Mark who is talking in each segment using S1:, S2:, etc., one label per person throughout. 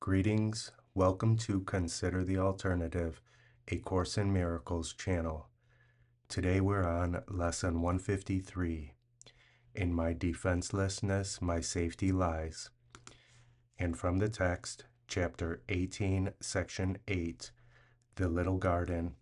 S1: Greetings. Welcome to Consider the Alternative, a Course in Miracles channel. Today we're on Lesson 153. In my defenselessness, my safety lies. And from the text, Chapter 18, Section 8, The Little Garden.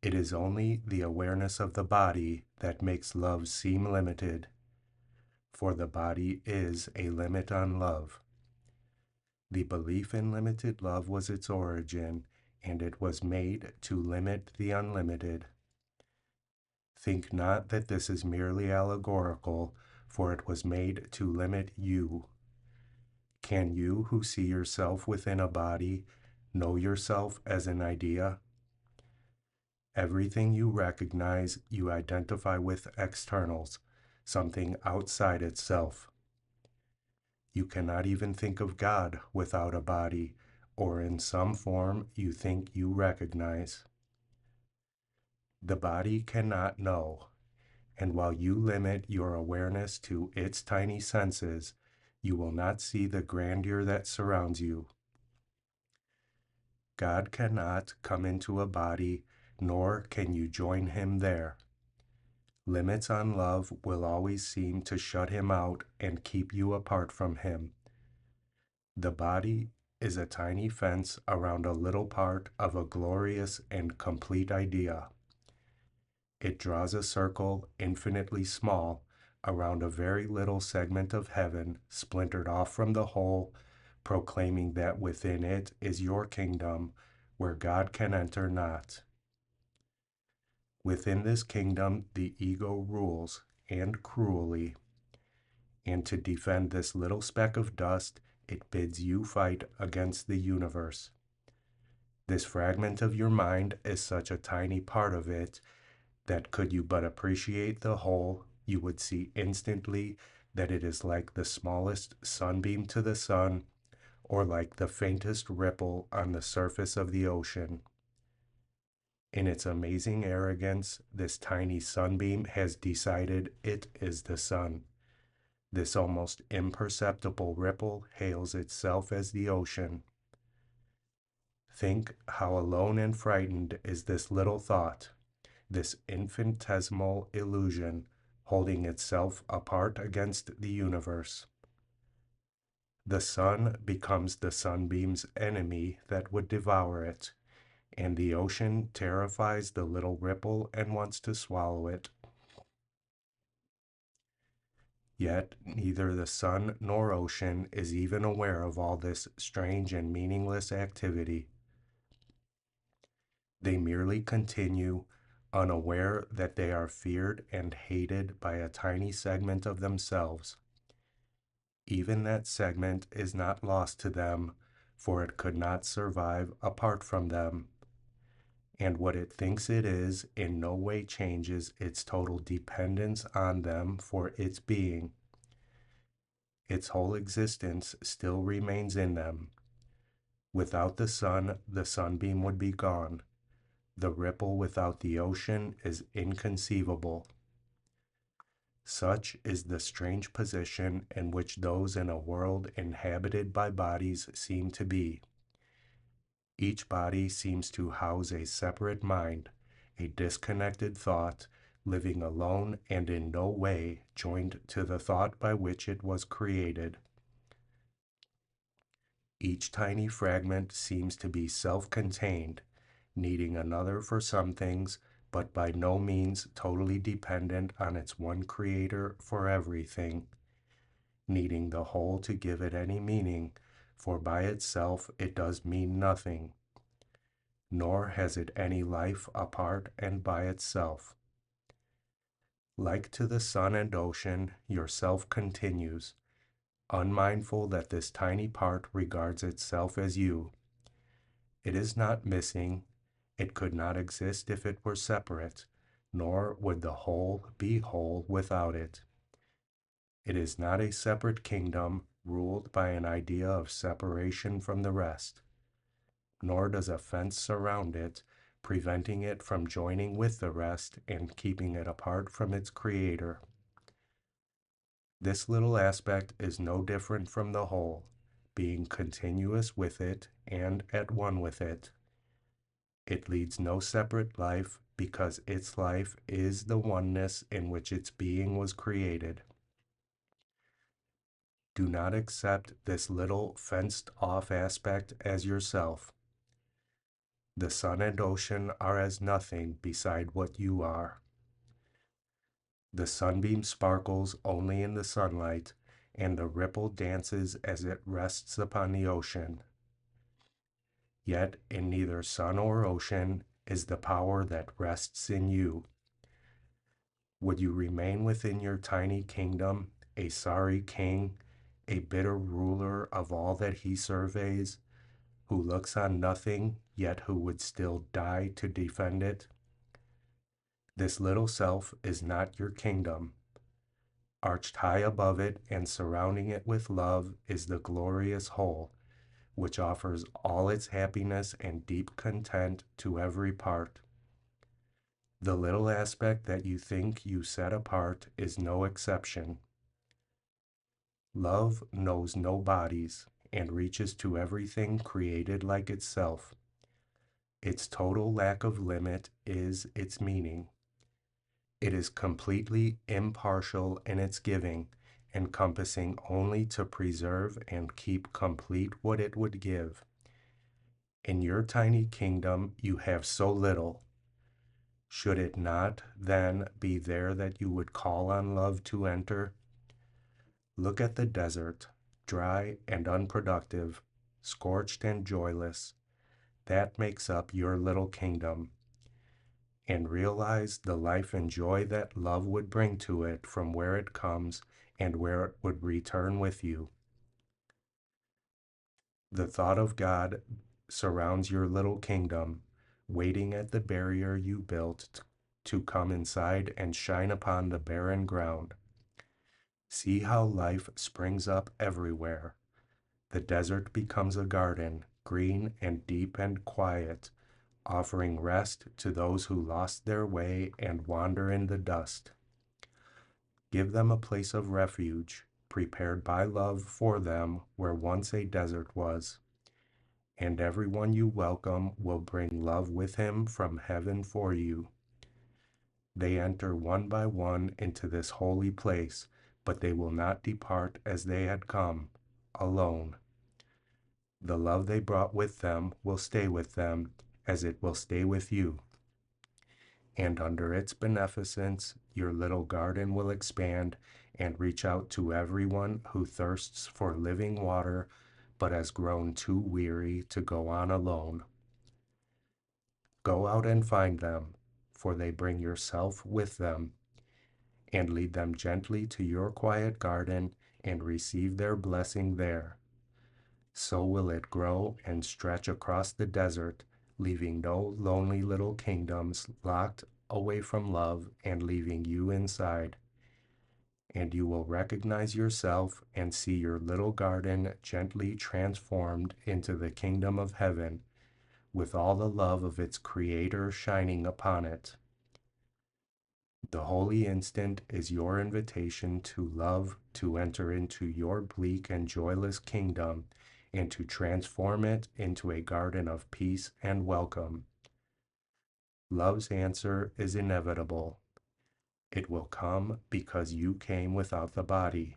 S1: It is only the awareness of the body that makes love seem limited, for the body is a limit on love. The belief in limited love was its origin, and it was made to limit the unlimited. Think not that this is merely allegorical, for it was made to limit you. Can you, who see yourself within a body, know yourself as an idea? Everything you recognize, you identify with externals, something outside itself. You cannot even think of God without a body, or in some form you think you recognize. The body cannot know, and while you limit your awareness to its tiny senses, you will not see the grandeur that surrounds you. God cannot come into a body, nor can you join him there. Limits on love will always seem to shut him out and keep you apart from him. The body is a tiny fence around a little part of a glorious and complete idea. It draws a circle infinitely small around a very little segment of heaven splintered off from the whole, proclaiming that within it is your kingdom, where God can enter not. Within this kingdom the ego rules, and cruelly, and to defend this little speck of dust it bids you fight against the universe. This fragment of your mind is such a tiny part of it that could you but appreciate the whole, you would see instantly that it is like the smallest sunbeam to the sun, or like the faintest ripple on the surface of the ocean. In its amazing arrogance, this tiny sunbeam has decided it is the sun. This almost imperceptible ripple hails itself as the ocean. Think how alone and frightened is this little thought, this infinitesimal illusion holding itself apart against the universe. The sun becomes the sunbeam's enemy that would devour it, and the ocean terrifies the little ripple and wants to swallow it. Yet neither the sun nor ocean is even aware of all this strange and meaningless activity. They merely continue, unaware that they are feared and hated by a tiny segment of themselves. Even that segment is not lost to them, for it could not survive apart from them. And what it thinks it is in no way changes its total dependence on them for its being. Its whole existence still remains in them. Without the sun, the sunbeam would be gone. The ripple without the ocean is inconceivable. Such is the strange position in which those in a world inhabited by bodies seem to be. Each body seems to house a separate mind, a disconnected thought, living alone and in no way joined to the thought by which it was created. Each tiny fragment seems to be self-contained, needing another for some things, but by no means totally dependent on its one creator for everything, needing the whole to give it any meaning, for by itself it does mean nothing, nor has it any life apart and by itself. Like to the sun and ocean, yourself continues, unmindful that this tiny part regards itself as you. It is not missing. It could not exist if it were separate, nor would the whole be whole without it. It is not a separate kingdom ruled by an idea of separation from the rest, nor does a fence surround it, preventing it from joining with the rest and keeping it apart from its creator. This little aspect is no different from the whole, being continuous with it and at one with it. It leads no separate life because its life is the oneness in which its being was created. Do not accept this little fenced off aspect as yourself. The sun and ocean are as nothing beside what you are. The sunbeam sparkles only in the sunlight, and the ripple dances as it rests upon the ocean. Yet in neither sun or ocean is the power that rests in you. Would you remain within your tiny kingdom, a sorry king, a bitter ruler of all that he surveys, who looks on nothing, yet who would still die to defend it? This little self is not your kingdom. Arched high above it and surrounding it with love is the glorious whole, which offers all its happiness and deep content to every part. The little aspect that you think you set apart is no exception. Love knows no bodies and reaches to everything created like itself. Its total lack of limit is its meaning. It is completely impartial in its giving, encompassing only to preserve and keep complete what it would give. In your tiny kingdom you have so little. Should it not, then, be there that you would call on love to enter? Look at the desert, dry and unproductive, scorched and joyless. That makes up your little kingdom. And realize the life and joy that love would bring to it from where it comes and where it would return with you. The thought of God surrounds your little kingdom, waiting at the barrier you built to come inside and shine upon the barren ground. See how life springs up everywhere. The desert becomes a garden, green and deep and quiet, offering rest to those who lost their way and wander in the dust. Give them a place of refuge, prepared by love for them where once a desert was. And everyone you welcome will bring love with him from heaven for you. They enter one by one into this holy place, but they will not depart as they had come, alone. The love they brought with them will stay with them, as it will stay with you. And under its beneficence, your little garden will expand and reach out to everyone who thirsts for living water but has grown too weary to go on alone. Go out and find them, for they bring yourself with them, and lead them gently to your quiet garden and receive their blessing there. So will it grow and stretch across the desert, leaving no lonely little kingdoms locked away from love and leaving you inside. And you will recognize yourself and see your little garden gently transformed into the kingdom of heaven, with all the love of its Creator shining upon it. The holy instant is your invitation to love to enter into your bleak and joyless kingdom and to transform it into a garden of peace and welcome. Love's answer is inevitable. It will come because you came without the body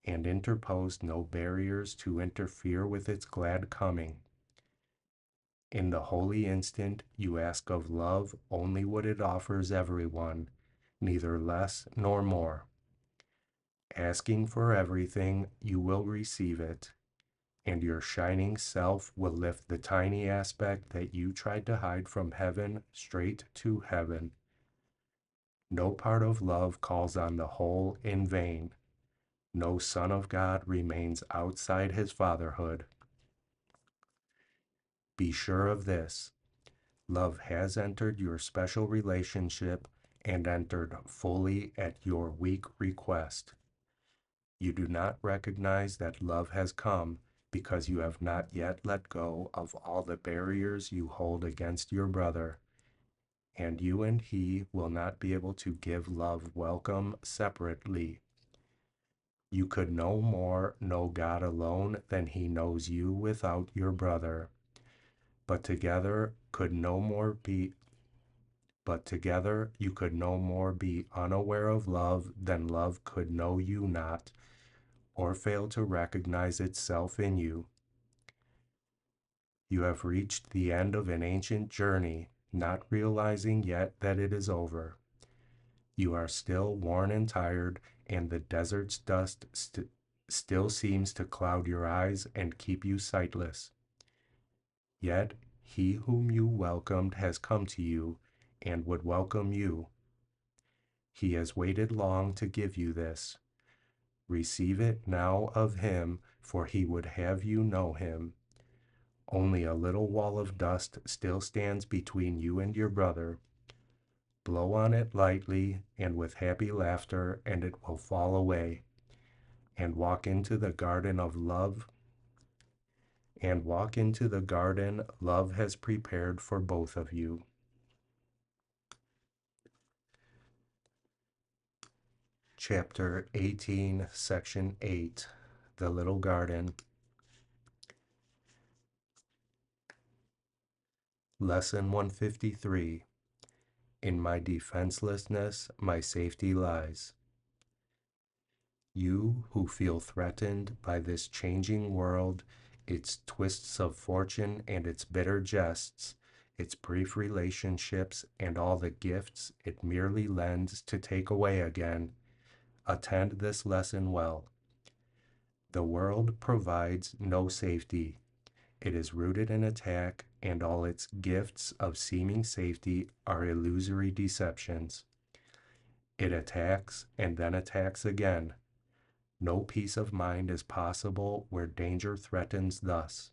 S1: and interposed no barriers to interfere with its glad coming. In the holy instant, you ask of love only what it offers everyone, neither less nor more. Asking for everything, you will receive it, and your shining self will lift the tiny aspect that you tried to hide from heaven straight to heaven. No part of love calls on the whole in vain. No son of God remains outside his fatherhood. Be sure of this. Love has entered your special relationship and entered fully at your weak request. You do not recognize that love has come because you have not yet let go of all the barriers you hold against your brother, and you and he will not be able to give love welcome separately. You could no more know God alone than he knows you without your brother, but together could no more be but together you could no more be unaware of love than love could know you not, or fail to recognize itself in you. You have reached the end of an ancient journey, not realizing yet that it is over. You are still worn and tired, and the desert's dust still seems to cloud your eyes and keep you sightless. Yet he whom you welcomed has come to you, and would welcome you. He has waited long to give you this. Receive it now of him, for he would have you know him. Only a little wall of dust still stands between you and your brother. Blow on it lightly and with happy laughter, and it will fall away. And walk into the garden of love, and walk into the garden love has prepared for both of you. Chapter 18, Section 8, The Little Garden. Lesson 153. In my defenselessness, my safety lies. You who feel threatened by this changing world, its twists of fortune and its bitter jests, its brief relationships and all the gifts it merely lends to take away again, attend this lesson well. The world provides no safety. It is rooted in attack, and all its gifts of seeming safety are illusory deceptions. It attacks and then attacks again. No peace of mind is possible where danger threatens thus.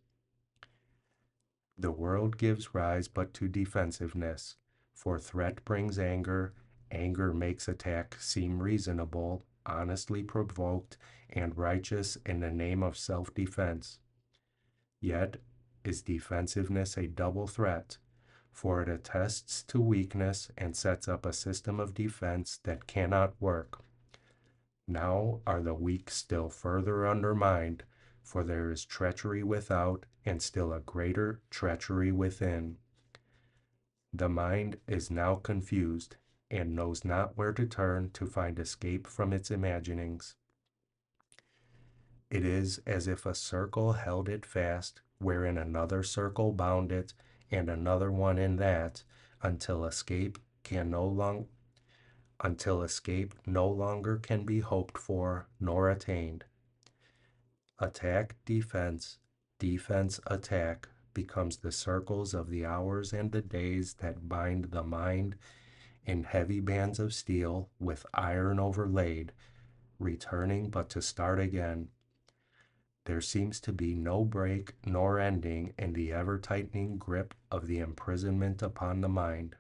S1: The world gives rise but to defensiveness, for threat brings anger, anger makes attack seem reasonable, honestly provoked, and righteous in the name of self-defense. Yet is defensiveness a double threat, for it attests to weakness and sets up a system of defense that cannot work. Now are the weak still further undermined, for there is treachery without, and still a greater treachery within. The mind is now confused, and knows not where to turn to find escape from its imaginings. It is as if a circle held it fast, wherein another circle bound it, and another one in that, until escape no longer can be hoped for nor attained. Attack, defense, defense, attack becomes the circles of the hours and the days that bind the mind in heavy bands of steel with iron overlaid, returning but to start again. There seems to be no break nor ending in the ever-tightening grip of the imprisonment upon the mind.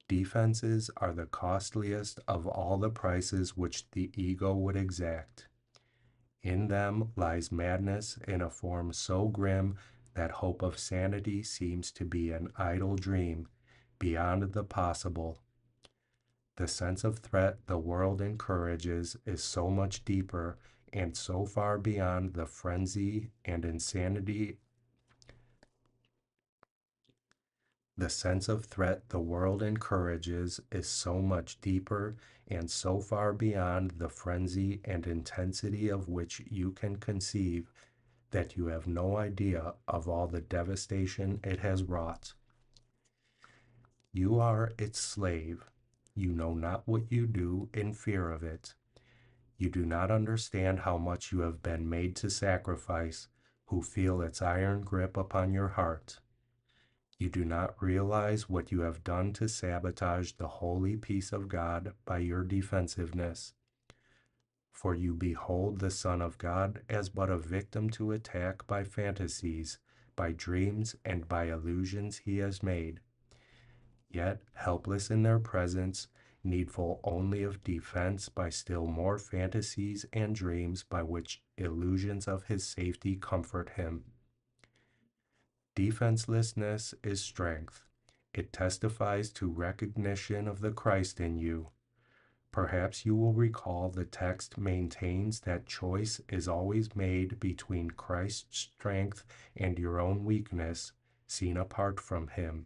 S1: Defenses are the costliest of all the prices which the ego would exact. In them lies madness in a form so grim that hope of sanity seems to be an idle dream, beyond the possible. The sense of threat the world encourages is so much deeper and so far beyond the frenzy and insanity. The sense of threat the world encourages is so much deeper and so far beyond the frenzy and intensity of which you can conceive that you have no idea of all the devastation it has wrought. You are its slave. You know not what you do in fear of it. You do not understand how much you have been made to sacrifice, who feel its iron grip upon your heart. You do not realize what you have done to sabotage the holy peace of God by your defensiveness. For you behold the Son of God as but a victim to attack by fantasies, by dreams, and by illusions he has made. Yet, helpless in their presence, needful only of defense by still more fantasies and dreams by which illusions of his safety comfort him. Defenselessness is strength. It testifies to recognition of the Christ in you. Perhaps you will recall the text maintains that choice is always made between Christ's strength and your own weakness, seen apart from Him.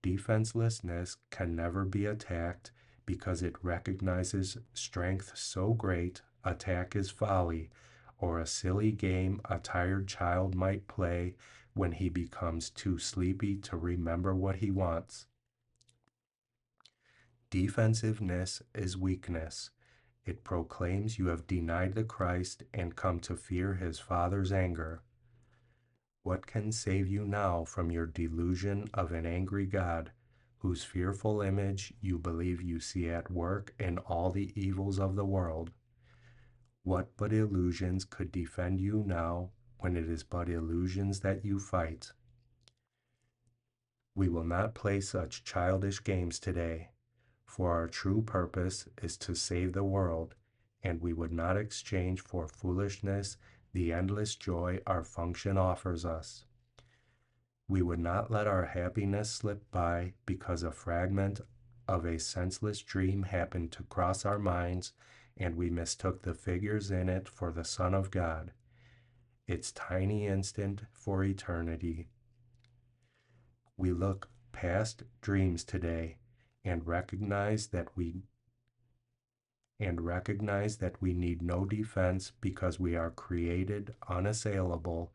S1: Defenselessness can never be attacked because it recognizes strength so great, attack is folly, or a silly game a tired child might play when he becomes too sleepy to remember what he wants. Defensiveness is weakness. It proclaims you have denied the Christ and come to fear his Father's anger. What can save you now from your delusion of an angry God, whose fearful image you believe you see at work in all the evils of the world? What but illusions could defend you now when it is but illusions that you fight? We will not play such childish games today, for our true purpose is to save the world, and we would not exchange for foolishness the endless joy our function offers us. We would not let our happiness slip by because a fragment of a senseless dream happened to cross our minds and we mistook the figures in it for the Son of God, its tiny instant for eternity. We look past dreams today and recognize that we need no defense because we are created unassailable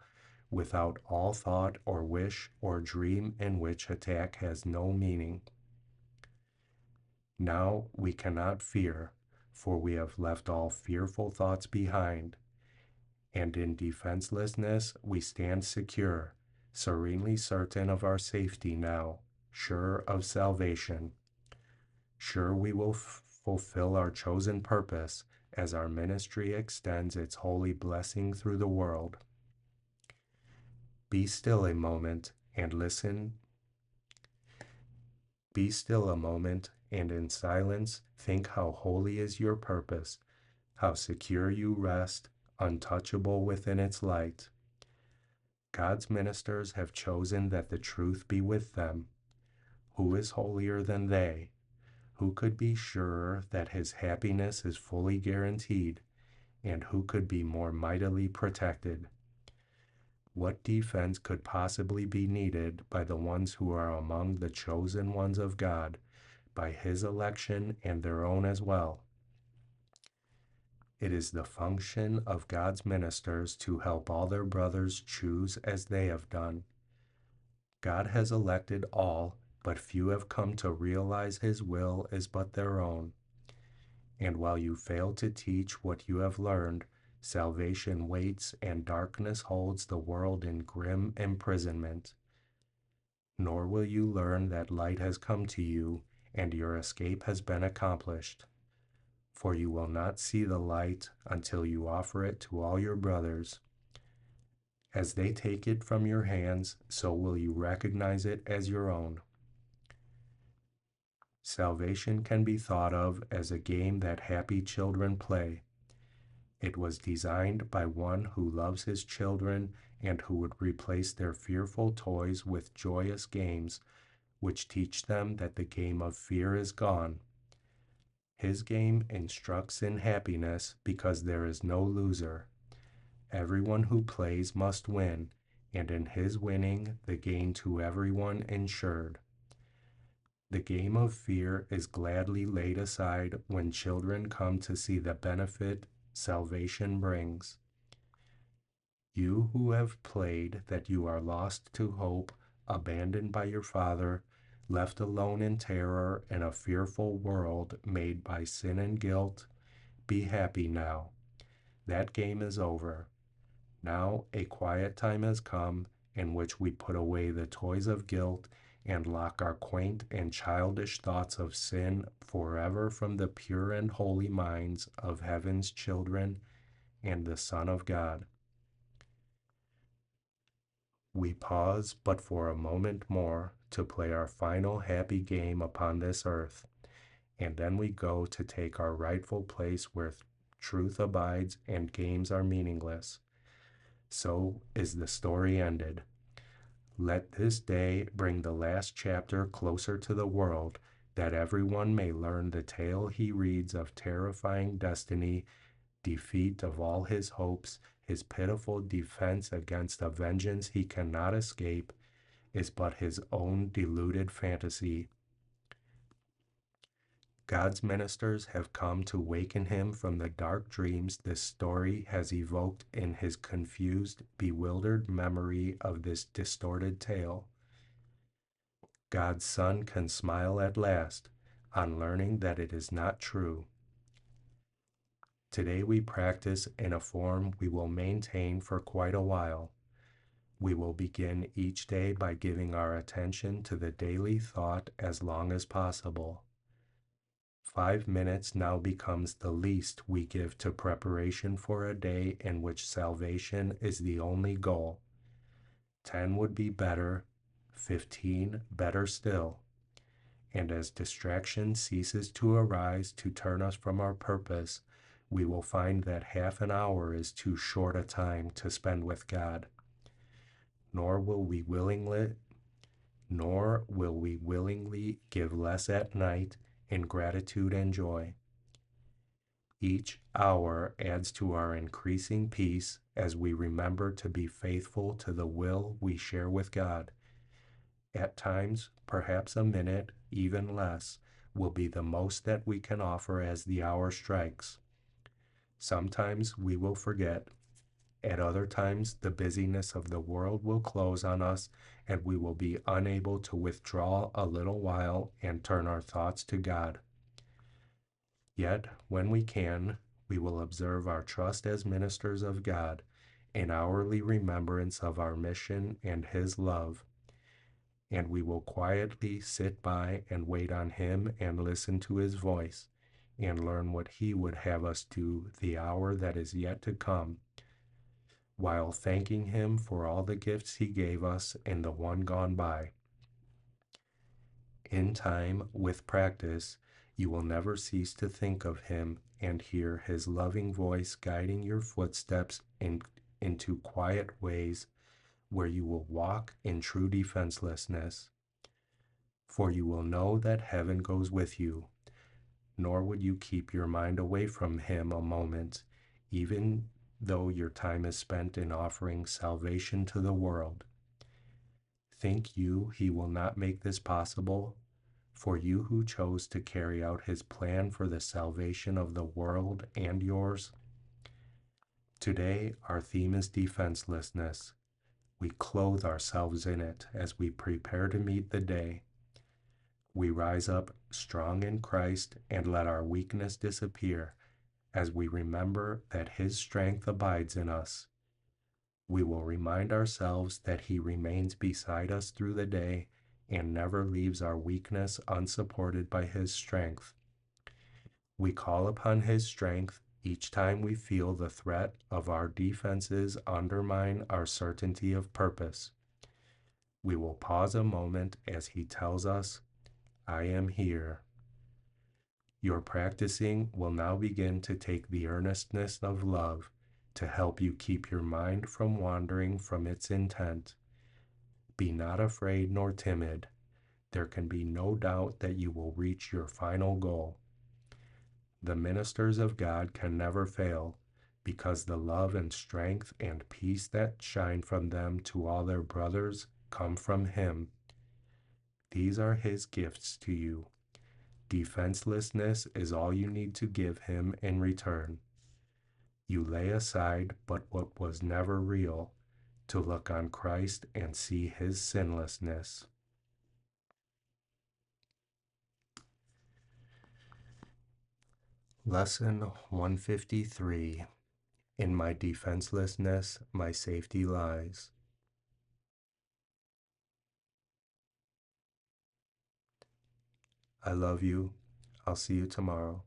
S1: without all thought or wish or dream in which attack has no meaning. Now we cannot fear, for we have left all fearful thoughts behind, and in defenselessness we stand secure, serenely certain of our safety now, sure of salvation. Sure we will fulfill our chosen purpose as our ministry extends its holy blessing through the world. Be still a moment and listen. Be still a moment and in silence think how holy is your purpose, how secure you rest, untouchable within its light. God's ministers have chosen that the truth be with them. Who is holier than they? Who could be surer that his happiness is fully guaranteed, and who could be more mightily protected? What defense could possibly be needed by the ones who are among the chosen ones of God, by his election and their own as well? It is the function of God's ministers to help all their brothers choose as they have done. God has elected all, but few have come to realize his will is but their own. And while you fail to teach what you have learned, salvation waits and darkness holds the world in grim imprisonment. Nor will you learn that light has come to you and your escape has been accomplished. For you will not see the light until you offer it to all your brothers. As they take it from your hands, so will you recognize it as your own. Salvation can be thought of as a game that happy children play. It was designed by one who loves his children and who would replace their fearful toys with joyous games, which teach them that the game of fear is gone. His game instructs in happiness because there is no loser. Everyone who plays must win, and in his winning the gain to everyone ensured. The game of fear is gladly laid aside when children come to see the benefit salvation brings. You who have played that you are lost to hope, abandoned by your Father, left alone in terror in a fearful world made by sin and guilt, be happy now. That game is over. Now a quiet time has come in which we put away the toys of guilt and lock our quaint and childish thoughts of sin forever from the pure and holy minds of heaven's children and the Son of God. We pause but for a moment more to play our final happy game upon this earth, and then we go to take our rightful place where truth abides and games are meaningless. So is the story ended. Let this day bring the last chapter closer to the world, that everyone may learn the tale he reads of terrifying destiny, defeat of all his hopes, his pitiful defense against a vengeance he cannot escape, is but his own deluded fantasy. God's ministers have come to waken him from the dark dreams this story has evoked in his confused, bewildered memory of this distorted tale. God's Son can smile at last on learning that it is not true. Today we practice in a form we will maintain for quite a while. We will begin each day by giving our attention to the daily thought as long as possible. 5 minutes now becomes the least we give to preparation for a day in which salvation is the only goal. 10 would be better, 15 better still. And as distraction ceases to arise to turn us from our purpose, we will find that half an hour is too short a time to spend with God. Nor will we willingly give less at night in gratitude and joy. Each hour adds to our increasing peace as we remember to be faithful to the will we share with God. At times, perhaps a minute, even less, will be the most that we can offer as the hour strikes. Sometimes we will forget. At other times, the busyness of the world will close on us, and we will be unable to withdraw a little while and turn our thoughts to God. Yet, when we can, we will observe our trust as ministers of God, an hourly remembrance of our mission and His love, and we will quietly sit by and wait on Him and listen to His voice, and learn what He would have us do the hour that is yet to come, while thanking Him for all the gifts He gave us in the one gone by. In time, with practice, you will never cease to think of Him and hear His loving voice guiding your footsteps into quiet ways where you will walk in true defenselessness. For you will know that heaven goes with you, nor would you keep your mind away from Him a moment, even though your time is spent in offering salvation to the world. Think you He will not make this possible? For you who chose to carry out His plan for the salvation of the world and yours? Today, our theme is defenselessness. We clothe ourselves in it as we prepare to meet the day. We rise up strong in Christ and let our weakness disappear as we remember that His strength abides in us. We will remind ourselves that He remains beside us through the day and never leaves our weakness unsupported by His strength. We call upon His strength each time we feel the threat of our defenses undermine our certainty of purpose. We will pause a moment as He tells us, "I am here." Your practicing will now begin to take the earnestness of love to help you keep your mind from wandering from its intent. Be not afraid nor timid. There can be no doubt that you will reach your final goal. The ministers of God can never fail, because the love and strength and peace that shine from them to all their brothers come from Him. These are His gifts to you. Defenselessness is all you need to give Him in return. You lay aside but what was never real to look on Christ and see His sinlessness. Lesson 153. In my defenselessness, my safety lies. I love you. I'll see you tomorrow.